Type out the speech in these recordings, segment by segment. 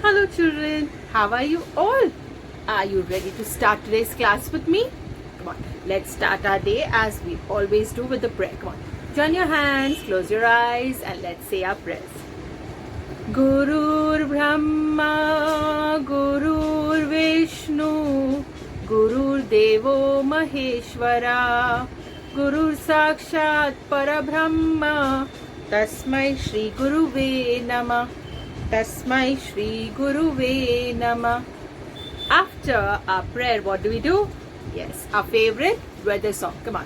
Hello children, how are you all? Are you ready to start today's class with me? Come on, let's start our day as we always do with the prayer. Come on, join your hands, close your eyes and let's say our prayers. Gurur Brahma, Gurur Vishnu, Gurur Devo Maheshwara, Gurur Sakshat Parabrahma, Tasmai Shri Guruve Namah. Tasmai Shri Guruve Namah. After our prayer, what do? Yes, our favorite weather song. Come on.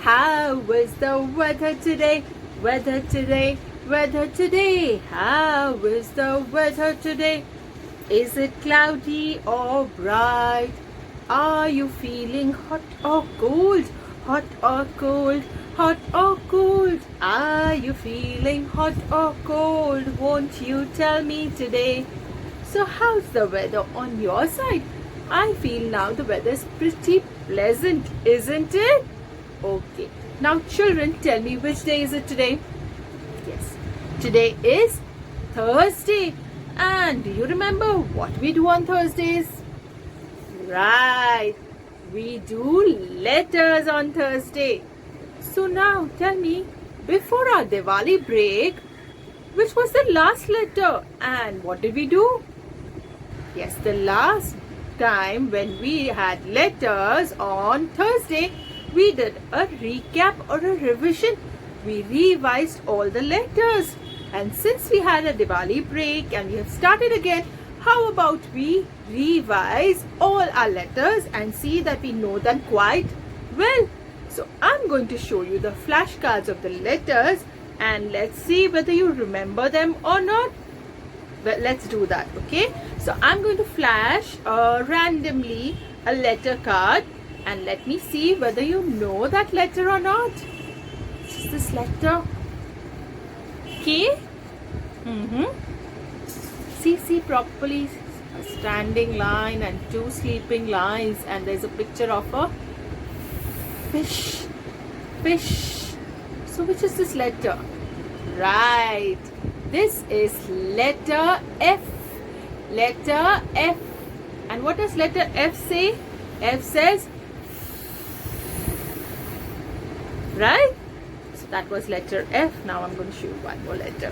How is the weather today? Weather today, weather today. How is the weather today? Is it cloudy or bright? Are you feeling hot or cold? Hot or cold? Hot or cold? Are you feeling hot or cold? Won't you tell me today? So how's the weather on your side? I feel now the weather is pretty pleasant, isn't it? Okay. Now children, tell me which day is it today? Yes. Today is Thursday. And do you remember what we do on Thursdays? Right. We do letters on Thursday. So now tell me, before our Diwali break, which was the last letter and what did we do? Yes, the last time when we had letters on Thursday, we did a recap or a revision. We revised all the letters. And since we had a Diwali break and we have started again, how about we revise all our letters and see that we know them quite well? So I'm going to show you the flashcards of the letters and let's see whether you remember them or not. Well, let's do that, okay? So I'm going to flash randomly a letter card and let me see whether you know that letter or not. Is this letter K? See properly, a standing line and two sleeping lines, and there's a picture of a fish. So which is this letter? Right, this is letter F. Letter F. And what does letter F say? F says, right? So that was letter F. Now I'm going to show you one more letter.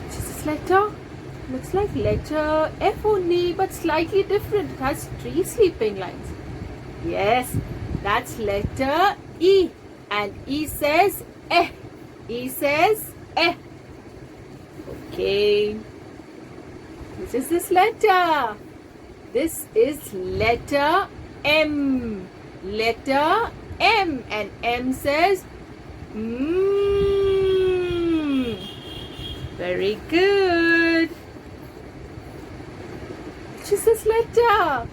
Which is this letter? Looks like letter F only, but slightly different. It has three sleeping lines. Yes, that's letter E. And E says eh. E says eh. Okay. Which is this letter? This is letter M. Letter M. And M says Very good. Which is this letter?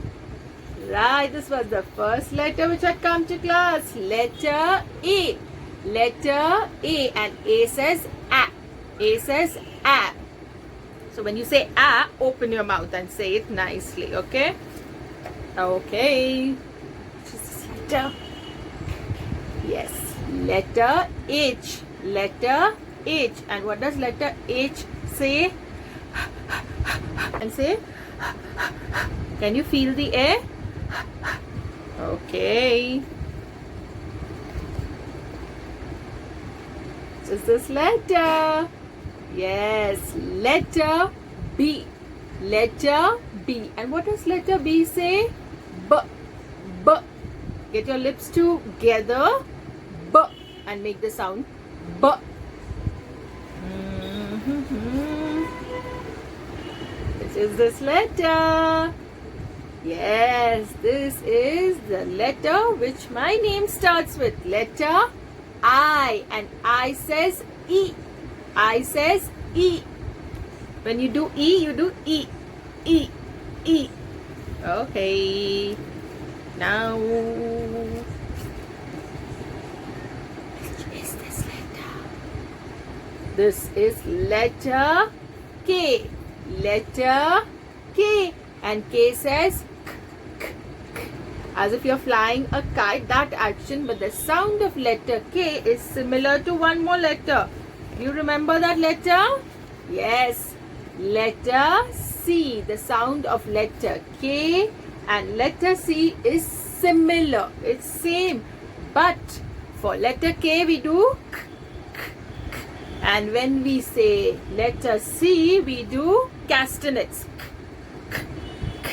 Right, this was the first letter which had come to class. Letter A. Letter A. And A says A. A says A. So when you say A, open your mouth and say it nicely, okay? Okay. Which is this letter? Yes. Letter H. Letter H. And what does letter H say? And say, can you feel the air? Okay. Which is this letter? Yes, letter B. Letter B. And what does letter B say? B. B. Get your lips together. B. And make the sound B. Which is this letter? Yes, this is the letter which my name starts with. Letter I. And I says E. I says E. When you do E, you do E. E. E. Okay. Now, which is this letter? This is letter K. Letter K. And K says as if you're flying a kite, that action, but the sound of letter K is similar to one more letter. Do you remember that letter? Yes. Letter C. The sound of letter K and letter C is similar. It's same. But for letter K we do k, k, k. And when we say letter C we do castanets. K, k,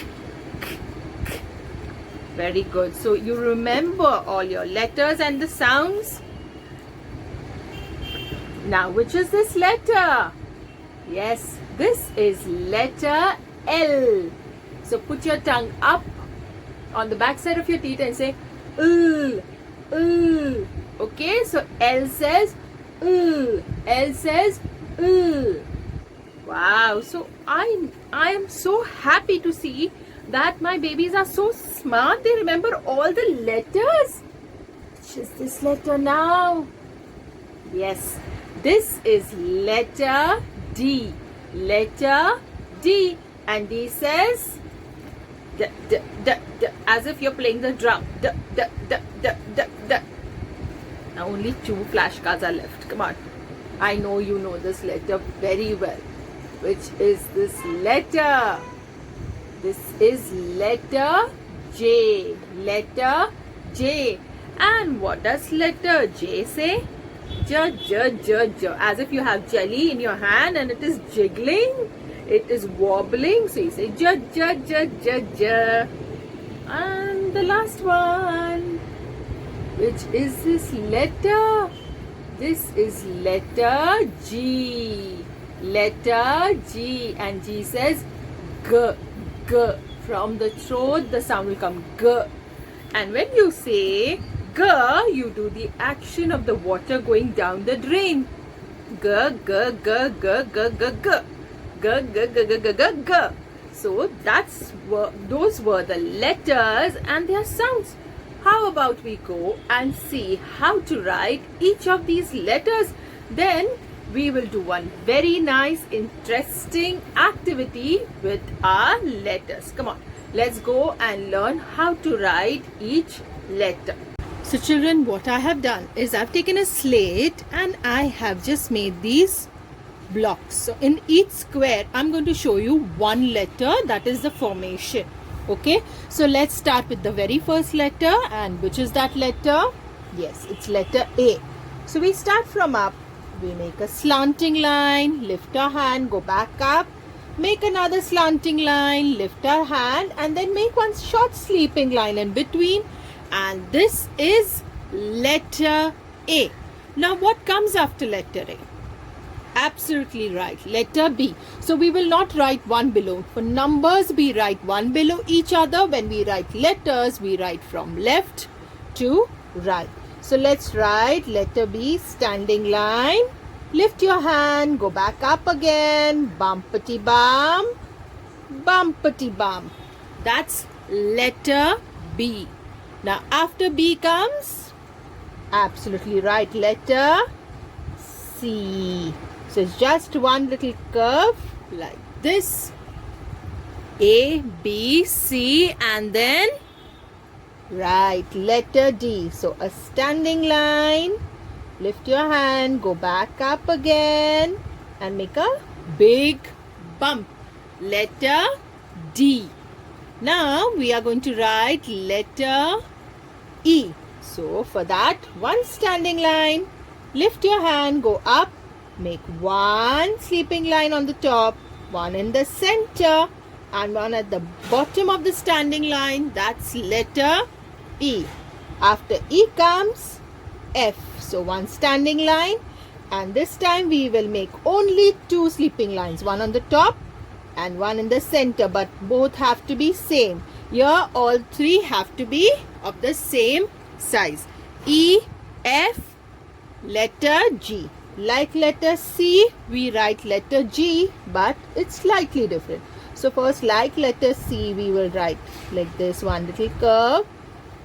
k, k. Very good. So you remember all your letters and the sounds. Now which is this letter? Yes, this is letter L. So put your tongue up on the back side of your teeth and say L. L. Okay, so L says L. L says L. Wow, so I am so happy to see that my babies are so smart. They remember all the letters. Which is this letter now? Yes, this is letter D. Letter D. And D says d, d, d, d, as if you're playing the drum. D, d, d, d, d, d. Now only 2 flashcards are left. Come on. I know you know this letter very well. Which is this letter? This is letter J. Letter J. And what does letter J say? J, j, j, j. As if you have jelly in your hand and it is jiggling. It is wobbling. So you say j, j, j, j, j. And the last one. Which is this letter? This is letter G. Letter G. And G says G, G. From the throat the sound will come G. And when you say G, you do the action of the water going down the drain. G, G, G, G, G, G, G. G, G, G, G, G, G, G. So those were the letters and their sounds. How about we go and see how to write each of these letters? Then we will do one very nice, interesting activity with our letters. Come on, let's go and learn how to write each letter. So children, what I have done is I've taken a slate and I have just made these blocks. So in each square, I'm going to show you one letter, that is the formation. Okay, so let's start with the very first letter. And which is that letter? Yes, it's letter A. So we start from up. We make a slanting line, lift our hand, go back up, make another slanting line, lift our hand, and then make one short sleeping line in between. And this is letter A. Now what comes after letter A? Absolutely right, letter B. So we will not write one below. For numbers we write one below each other. When we write letters we write from left to right. So let's write letter B, standing line, lift your hand, go back up again, bumpity bump, bumpity bump. That's letter B. Now after B comes, absolutely right, letter C. So it's just one little curve like this. A, B, C, and then right, letter D. So a standing line, lift your hand, go back up again and make a big bump. Letter D. Now we are going to write letter E. So for that, one standing line, lift your hand, go up, make one sleeping line on the top, one in the center and one at the bottom of the standing line. That's letter E. After E comes F. So one standing line, and this time we will make only 2 sleeping lines, one on the top and one in the center, but both have to be same. Here all 3 have to be of the same size. E, F, letter G. Like letter C, we write letter G, but it's slightly different. So first, like letter C, we will write like this, one little curve,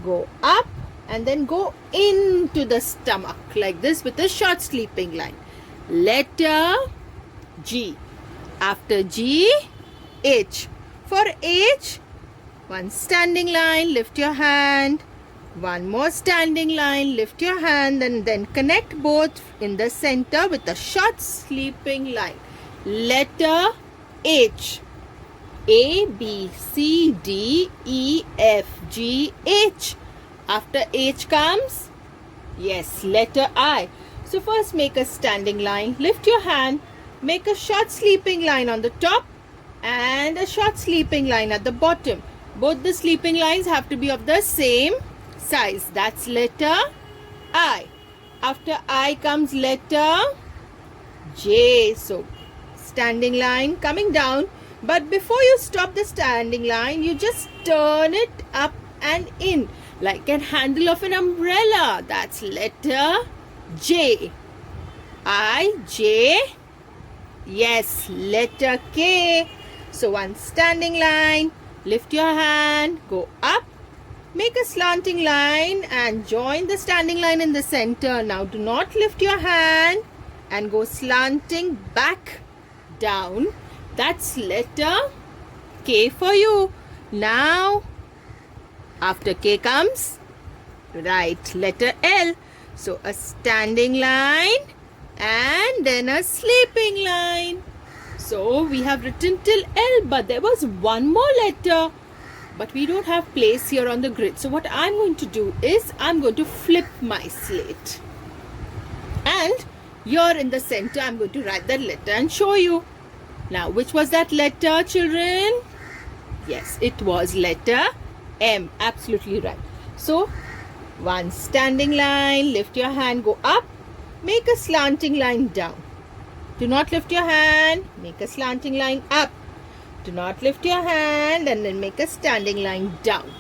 go up and then go into the stomach like this with a short sleeping line. Letter G. After G, H. For H, one standing line, lift your hand, one more standing line, lift your hand, and then connect both in the center with a short sleeping line. Letter H. A, B, C, D, E, F, G, H. After H comes, yes, letter I. So first make a standing line. Lift your hand. Make a short sleeping line on the top and a short sleeping line at the bottom. Both the sleeping lines have to be of the same size. That's letter I. After I comes letter J. So standing line coming down. But before you stop the standing line, you just turn it up and in like a handle of an umbrella. That's letter J. I, J. Yes, letter K. So one standing line, lift your hand, go up, make a slanting line and join the standing line in the center. Now do not lift your hand and go slanting back down. That's letter K for you. Now, after K comes, right, letter L. So, a standing line and then a sleeping line. So, we have written till L, but there was one more letter. But we don't have place here on the grid. So, what I'm going to do is, I'm going to flip my slate. And here in the center, I'm going to write that letter and show you. Now, which was that letter, children? Yes, it was letter M. Absolutely right. So, one standing line, lift your hand, go up, make a slanting line down. Do not lift your hand, make a slanting line up. Do not lift your hand and then make a standing line down.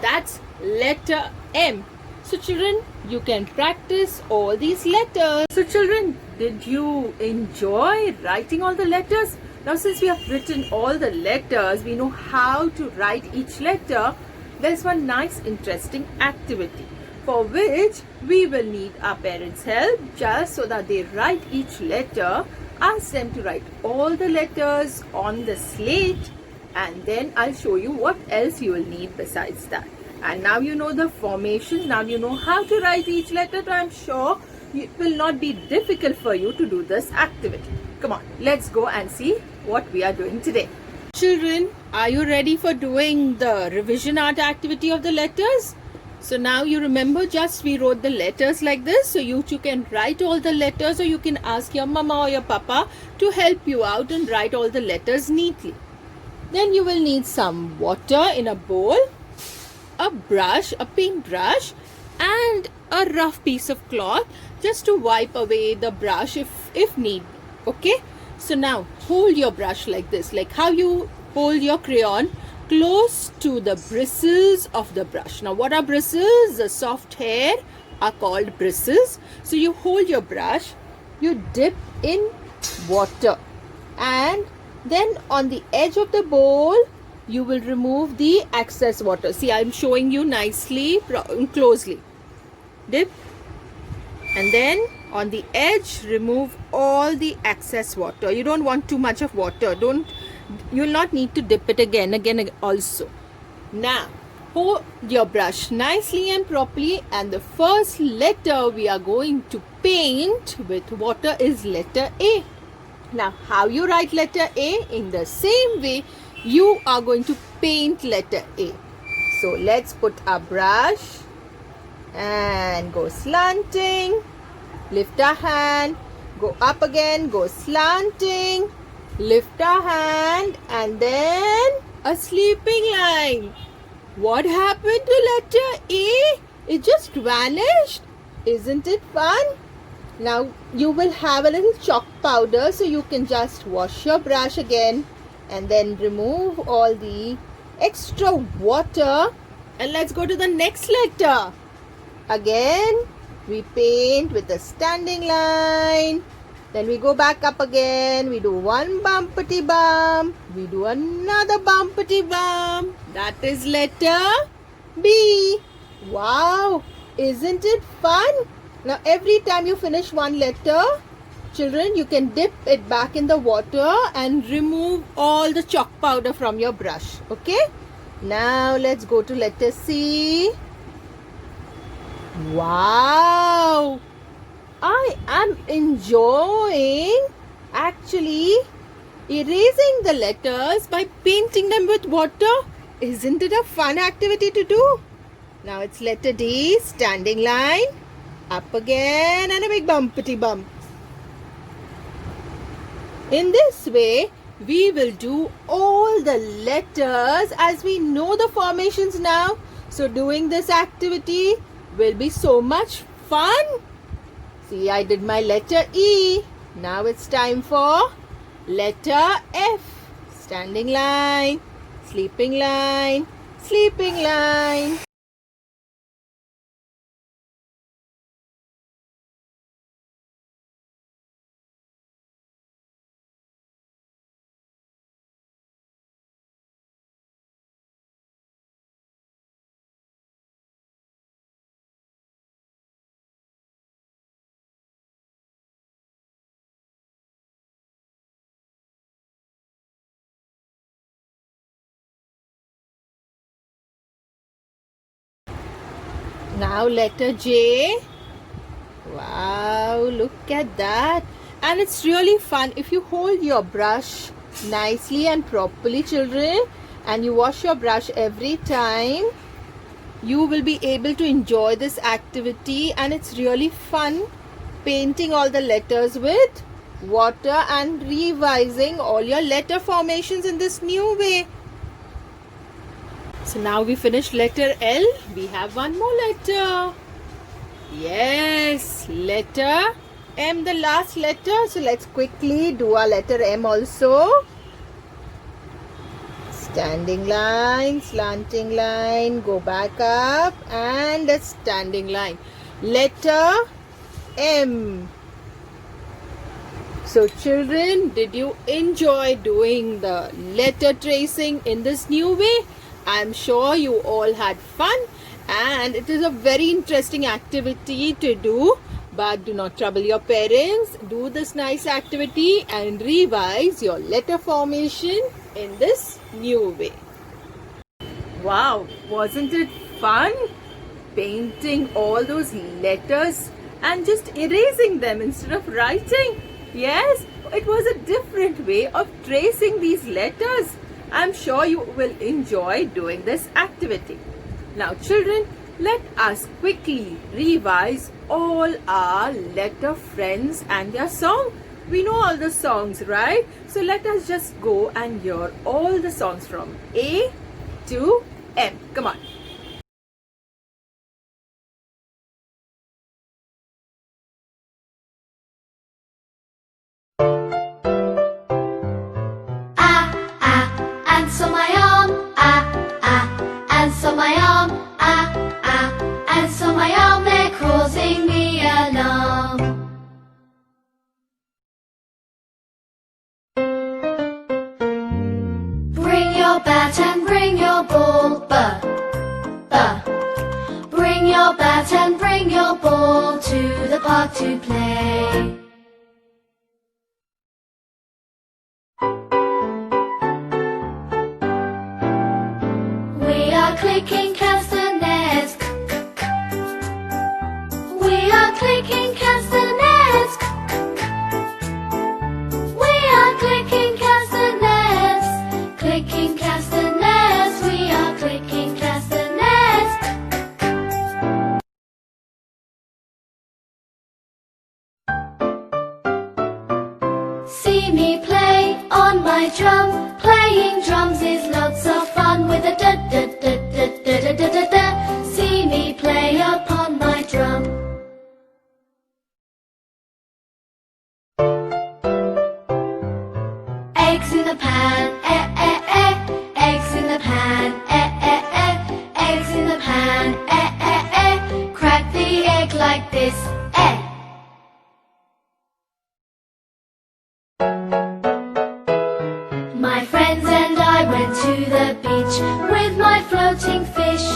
That's letter M. So, children, you can practice all these letters. So, children, did you enjoy writing all the letters? Now, since we have written all the letters, we know how to write each letter. There's one nice interesting activity for which we will need our parents' help just so that they write each letter. Ask them to write all the letters on the slate and then I'll show you what else you will need besides that. And now you know the formations, now you know how to write each letter. So I'm sure it will not be difficult for you to do this activity. Come on, let's go and see what we are doing today. Children, are you ready for doing the revision art activity of the letters? So now you remember just we wrote the letters like this. So you too can write all the letters or you can ask your mama or your papa to help you out and write all the letters neatly. Then you will need some water in a bowl, a brush, a paintbrush and a rough piece of cloth just to wipe away the brush if need. Okay, so now hold your brush like this, like how you hold your crayon close to the bristles of the brush. Now what are bristles? The soft hair are called bristles. So you hold your brush, you dip in water and then on the edge of the bowl you will remove the excess water. See, I'm showing you nicely, closely. Dip and then on the edge remove all the excess water. You don't want too much of water. You will not need to dip it again also. Now hold your brush nicely and properly and the first letter we are going to paint with water is letter A. Now how you write letter A? In the same way you are going to paint letter A. So let's put our brush and go slanting. Lift our hand, go up again, go slanting, lift our hand and then a sleeping line. What happened to letter A? It just vanished. Isn't it fun? Now you will have a little chalk powder so you can just wash your brush again and then remove all the extra water and let's go to the next letter. Again we paint with a standing line, then we go back up again, we do one bumpity bump, we do another bumpity bump. That is letter B. Wow, isn't it fun? Now every time you finish one letter, children, you can dip it back in the water and remove all the chalk powder from your brush. Okay, now let's go to letter C. Wow, I am enjoying actually erasing the letters by painting them with water. Isn't it a fun activity to do? Now it's letter D, standing line, up again and a big bumpity bump. In this way, we will do all the letters as we know the formations now. So doing this activity will be so much fun. See, I did my letter E. Now it's time for letter F. Standing line, sleeping line, sleeping line. Now letter J. Wow, look at that. And it's really fun if you hold your brush nicely and properly, children, and you wash your brush every time. You will be able to enjoy this activity, and it's really fun painting all the letters with water and revising all your letter formations in this new way. So now we finished letter L. We have one more letter. Yes, letter M, the last letter. So let's quickly do our letter M also. Standing line, slanting line, go back up and a standing line. Letter M. So children, did you enjoy doing the letter tracing in this new way? I'm sure you all had fun, and it is a very interesting activity to do. But do not trouble your parents. Do this nice activity and revise your letter formation in this new way. Wow, wasn't it fun? Painting all those letters and just erasing them instead of writing. Yes, it was a different way of tracing these letters. I'm sure you will enjoy doing this activity. Now children, let us quickly revise all our letter friends and their song. We know all the songs, right? So let us just go and hear all the songs from A to M. Come on. Ants on my arm, ants on my arm, ants on my arm, they're causing me alarm. Bring your bat and bring your ball, bring your bat and bring your ball to the park to play. We are clicking castanets. We are clicking castanets. We are clicking castanets. Clicking castanets. We are clicking castanets. See me play on my drum. Playing drums is lots of fun with a da da da da da da da da. See me play upon my drum. Eggs in the pan, eh eh eh. Eggs in the pan, eh eh eh. Eggs in the pan, eh eh eh. Crack the egg like this, eh. My friends and I went to the beach with my floating fish.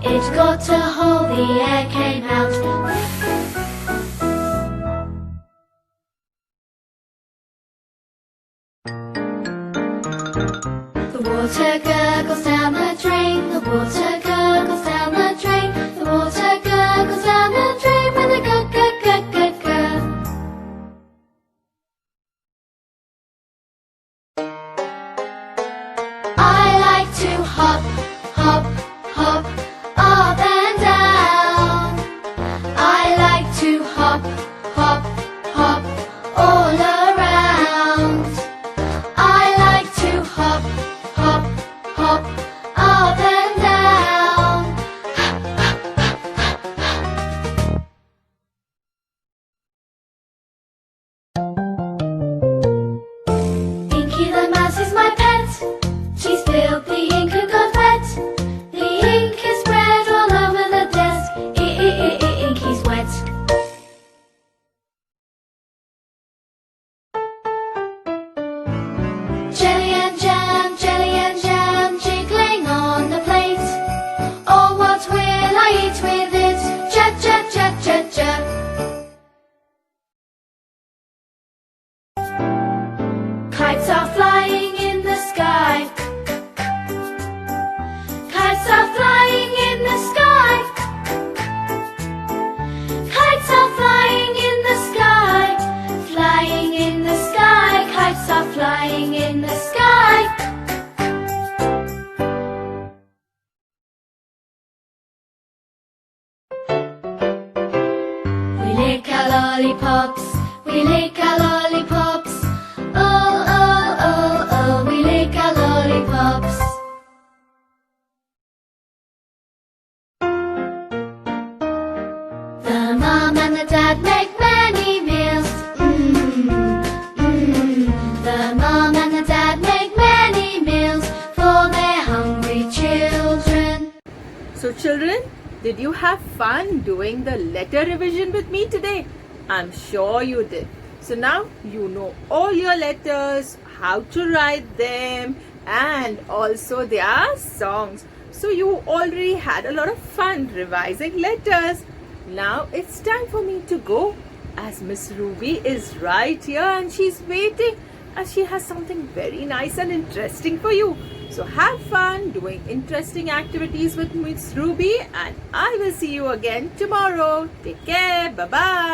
It got a hole, the air came out. The water gurgles down the drain. The water gurgles down the drain. The water gurgles down the drain with a gurg gurg gurg gurg gurg. flying in the sky. Kites are flying in the sky. Kites are flying in the sky. Flying in the sky. Kites are flying in the sky. We lick our lollipops. We lick our lollipops. Oh, oh, oh, oh, we lick our lollipops. The mom and the dad make many meals. The mom and the dad make many meals for their hungry children. So children, did you have fun doing the letter revision with me today? I'm sure you did. So now you know all your letters, how to write them, and also their songs. So you already had a lot of fun revising letters. Now it's time for me to go, as Miss Ruby is right here and she's waiting, as she has something very nice and interesting for you. So have fun doing interesting activities with Miss Ruby, and I will see you again tomorrow. Take care. Bye-bye.